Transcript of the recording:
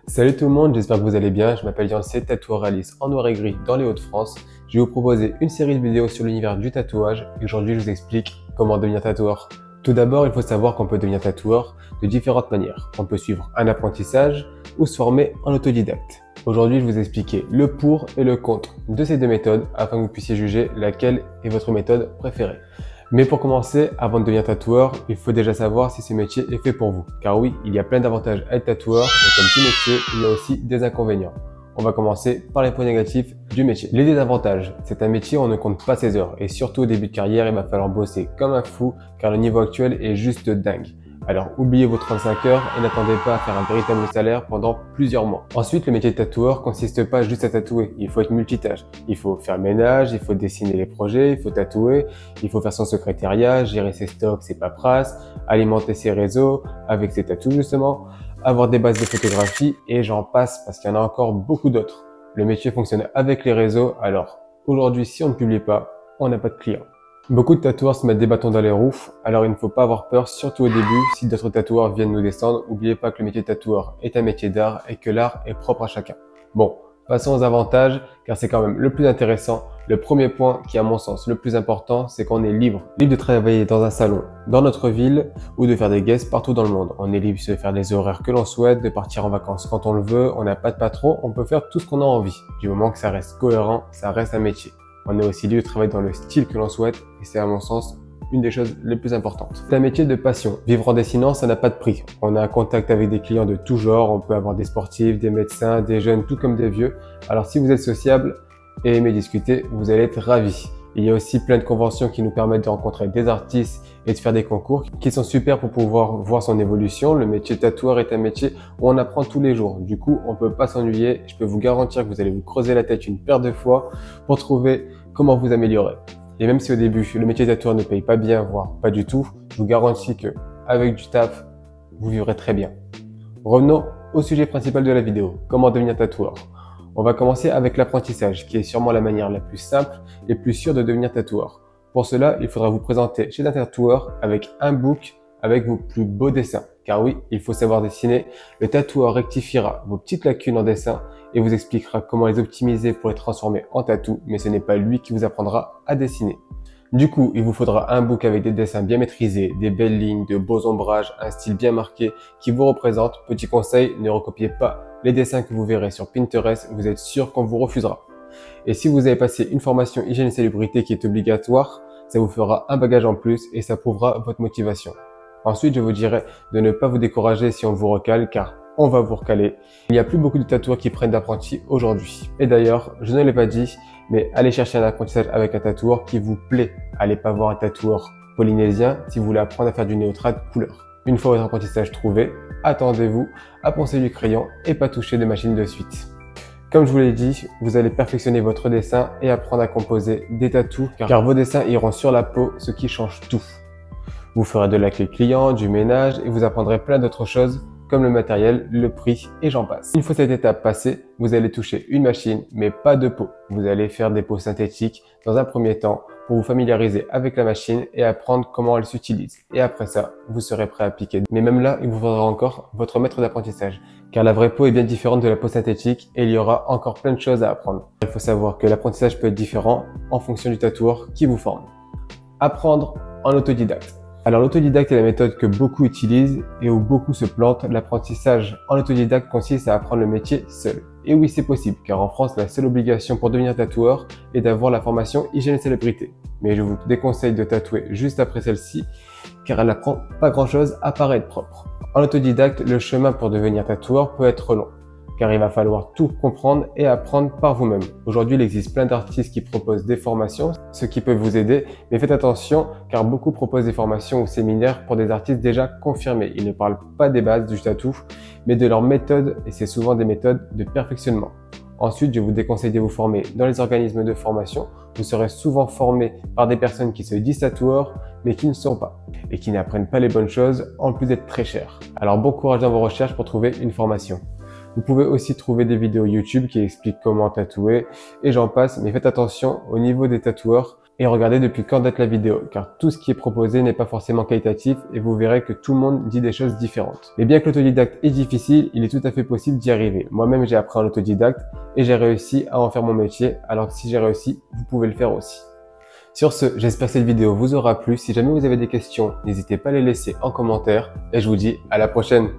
Salut tout le monde, j'espère que vous allez bien. Je m'appelle Yancey, tatoueur réaliste en noir et gris dans les Hauts-de-France. Je vais vous proposer une série de vidéos sur l'univers du tatouage et aujourd'hui je vous explique comment devenir tatoueur. Tout d'abord, il faut savoir qu'on peut devenir tatoueur de différentes manières. On peut suivre un apprentissage ou se former en autodidacte. Aujourd'hui, je vais vous expliquer le pour et le contre de ces deux méthodes afin que vous puissiez juger laquelle est votre méthode préférée. Mais pour commencer, avant de devenir tatoueur, il faut déjà savoir si ce métier est fait pour vous. Car oui, il y a plein d'avantages à être tatoueur, mais comme tout métier, il y a aussi des inconvénients. On va commencer par les points négatifs du métier. Les désavantages, c'est un métier où on ne compte pas ses heures. Et surtout au début de carrière, il va falloir bosser comme un fou, car le niveau actuel est juste dingue. Alors oubliez vos 35 heures et n'attendez pas à faire un véritable salaire pendant plusieurs mois. Ensuite, le métier de tatoueur consiste pas juste à tatouer, il faut être multitâche. Il faut faire le ménage, il faut dessiner les projets, il faut tatouer, il faut faire son secrétariat, gérer ses stocks, ses paperasses, alimenter ses réseaux avec ses tatous justement, avoir des bases de photographie et j'en passe parce qu'il y en a encore beaucoup d'autres. Le métier fonctionne avec les réseaux, alors aujourd'hui si on ne publie pas, on n'a pas de clients. Beaucoup de tatoueurs se mettent des bâtons dans les roues, alors il ne faut pas avoir peur, surtout au début, si d'autres tatoueurs viennent nous descendre. N'oubliez pas que le métier de tatoueur est un métier d'art et que l'art est propre à chacun. Bon, passons aux avantages, car c'est quand même le plus intéressant. Le premier point, qui est à mon sens le plus important, c'est qu'on est libre. Libre de travailler dans un salon, dans notre ville, ou de faire des guests partout dans le monde. On est libre de faire les horaires que l'on souhaite, de partir en vacances quand on le veut, on n'a pas de patron, on peut faire tout ce qu'on a envie. Du moment que ça reste cohérent, ça reste un métier. On est aussi libre de travailler dans le style que l'on souhaite et c'est à mon sens une des choses les plus importantes. C'est un métier de passion. Vivre en dessinant, ça n'a pas de prix. On a un contact avec des clients de tout genre. On peut avoir des sportifs, des médecins, des jeunes, tout comme des vieux. Alors si vous êtes sociable et aimez discuter, vous allez être ravis. Il y a aussi plein de conventions qui nous permettent de rencontrer des artistes et de faire des concours qui sont super pour pouvoir voir son évolution. Le métier de tatoueur est un métier où on apprend tous les jours. Du coup, on peut pas s'ennuyer. Je peux vous garantir que vous allez vous creuser la tête une paire de fois pour trouver comment vous améliorer. Et même si au début, le métier de tatoueur ne paye pas bien, voire pas du tout, je vous garantis que avec du taf, vous vivrez très bien. Revenons au sujet principal de la vidéo, comment devenir tatoueur. On va commencer avec l'apprentissage, qui est sûrement la manière la plus simple et plus sûre de devenir tatoueur. Pour cela, il faudra vous présenter chez un tatoueur avec un book avec vos plus beaux dessins. Car oui, il faut savoir dessiner. Le tatoueur rectifiera vos petites lacunes en dessin et vous expliquera comment les optimiser pour les transformer en tatou, mais ce n'est pas lui qui vous apprendra à dessiner. Du coup, il vous faudra un book avec des dessins bien maîtrisés, des belles lignes, de beaux ombrages, un style bien marqué qui vous représente. Petit conseil, ne recopiez pas les dessins que vous verrez sur Pinterest, vous êtes sûr qu'on vous refusera. Et si vous avez passé une formation hygiène et salubrité qui est obligatoire, ça vous fera un bagage en plus et ça prouvera votre motivation. Ensuite, je vous dirais de ne pas vous décourager si on vous recale car on va vous recaler. Il n'y a plus beaucoup de tatoueurs qui prennent d'apprentis aujourd'hui. Et d'ailleurs, je ne l'ai pas dit, mais allez chercher un apprentissage avec un tatoueur qui vous plaît. Allez pas voir un tatoueur polynésien si vous voulez apprendre à faire du néotrad couleur. Une fois votre apprentissage trouvé, attendez-vous à poncer du crayon et pas toucher de machine de suite. Comme je vous l'ai dit, vous allez perfectionner votre dessin et apprendre à composer des tatous car vos dessins iront sur la peau, ce qui change tout. Vous ferez de l'accueil client, du ménage et vous apprendrez plein d'autres choses comme le matériel, le prix et j'en passe. Une fois cette étape passée, vous allez toucher une machine mais pas de peau. Vous allez faire des peaux synthétiques dans un premier temps pour vous familiariser avec la machine et apprendre comment elle s'utilise. Et après ça, vous serez prêt à appliquer. Mais même là, il vous faudra encore votre maître d'apprentissage car la vraie peau est bien différente de la peau synthétique et il y aura encore plein de choses à apprendre. Il faut savoir que l'apprentissage peut être différent en fonction du tatoueur qui vous forme. Apprendre en autodidacte. Alors l'autodidacte est la méthode que beaucoup utilisent et où beaucoup se plantent. L'apprentissage en autodidacte consiste à apprendre le métier seul. Et oui, c'est possible, car en France, la seule obligation pour devenir tatoueur est d'avoir la formation hygiène et salubrité. Mais je vous déconseille de tatouer juste après celle-ci, car elle n'apprend pas grand-chose à part être propre. En autodidacte, le chemin pour devenir tatoueur peut être long, car il va falloir tout comprendre et apprendre par vous-même. Aujourd'hui, il existe plein d'artistes qui proposent des formations, ce qui peut vous aider, mais faites attention car beaucoup proposent des formations ou séminaires pour des artistes déjà confirmés. Ils ne parlent pas des bases du tatou, mais de leurs méthodes et c'est souvent des méthodes de perfectionnement. Ensuite, je vous déconseille de vous former dans les organismes de formation. Vous serez souvent formé par des personnes qui se disent tatoueurs, mais qui ne sont pas et qui n'apprennent pas les bonnes choses en plus d'être très chers. Alors bon courage dans vos recherches pour trouver une formation. Vous pouvez aussi trouver des vidéos YouTube qui expliquent comment tatouer et j'en passe, mais faites attention au niveau des tatoueurs et regardez depuis quand date la vidéo, car tout ce qui est proposé n'est pas forcément qualitatif et vous verrez que tout le monde dit des choses différentes. Mais bien que l'autodidacte est difficile, il est tout à fait possible d'y arriver. Moi-même, j'ai appris en autodidacte et j'ai réussi à en faire mon métier, alors que si j'ai réussi, vous pouvez le faire aussi. Sur ce, j'espère que cette vidéo vous aura plu. Si jamais vous avez des questions, n'hésitez pas à les laisser en commentaire et je vous dis à la prochaine.